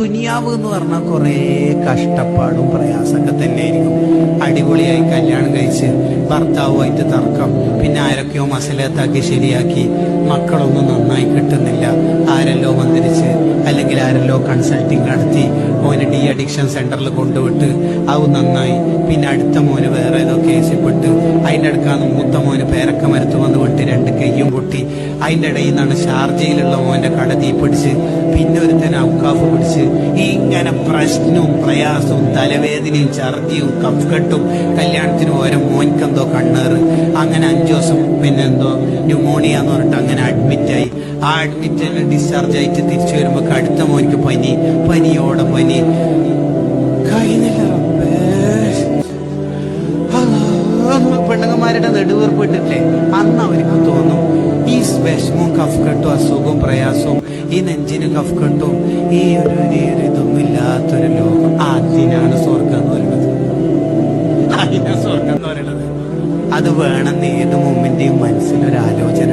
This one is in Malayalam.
ദുനിയാവ് എന്ന് പറഞ്ഞാൽ കുറേ കഷ്ടപ്പാടും പ്രയാസമൊക്കെ തന്നെയായിരിക്കും. അടിപൊളിയായി കല്യാണം കഴിച്ച് ഭർത്താവുമായിട്ട് തർക്കം, പിന്നെ ആരൊക്കെയോ മസലത്താക്കി ശരിയാക്കി, മക്കളൊന്നും നന്നായി കിട്ടുന്നില്ല, ആരെല്ലോ മന്ത്രിച്ച് അല്ലെങ്കിൽ ആരെല്ലോ കൺസൾട്ടിങ് നടത്തി മോന് ഡി അഡിക്ഷൻ സെന്ററിൽ കൊണ്ടുവിട്ട് അത് നന്നായി. പിന്നെ അടുത്ത മോന് വേറെ ഏതോ കേസിൽപ്പെട്ട് അതിൻ്റെ അടുക്കാന്ന് മൂത്ത മോന് പേരക്ക മരത്ത് വന്ന് വിട്ട് 2 കയ്യും പൊട്ടി. അതിൻ്റെ ഇടയിൽ നിന്നാണ് ഷാർജയിലുള്ള മോന്റെ കട തീ പിടിച്ച്, പിന്നെ ഒരുത്തന്നെ ഔക്കാഫ് പിടിച്ച്. ഇങ്ങനെ പ്രശ്നവും പ്രയാസവും തലവേദനയും ഛർദിയും കഫ്കെട്ടും, കല്യാണത്തിന് ഓരോ മോൻക്കെന്തോ കണ്ണേറ്, അങ്ങനെ 5 ദിവസം പിന്നെ എന്തോ ന്യൂമോണിയ എന്ന് പറഞ്ഞിട്ട് അങ്ങനെ അഡ്മിറ്റായി. ആ അഡ്മിറ്റ് ഡിസ്ചാർജ് ആയിട്ട് തിരിച്ചു വരുമ്പോൾ അടുത്ത മോനിക്ക് പനിയോടെ പനി കഴിയുന്നില്ല. പെണ്ണുങ്ങന്മാരുടെ നെടുവേർപ്പെട്ടില്ലേ, അന്ന് അവർക്ക് തോന്നും ഈ വിഷമവും കഫ്കെട്ടും അസുഖവും പ്രയാസവും ഈ നെഞ്ചിന് കഫ്കെട്ടും ഈ ഒരു ഇതൊന്നും ഇല്ലാത്തൊരു ലോകം, അതിനാണ് സ്വർഗം എന്ന് പറയുന്നത്. അതിനാണ് സ്വർഗം എന്ന് പറയുന്നത്. അത് വേണമെന്ന് ഏത് മുമ്പിന്റെയും മനസ്സിലൊരാലോചന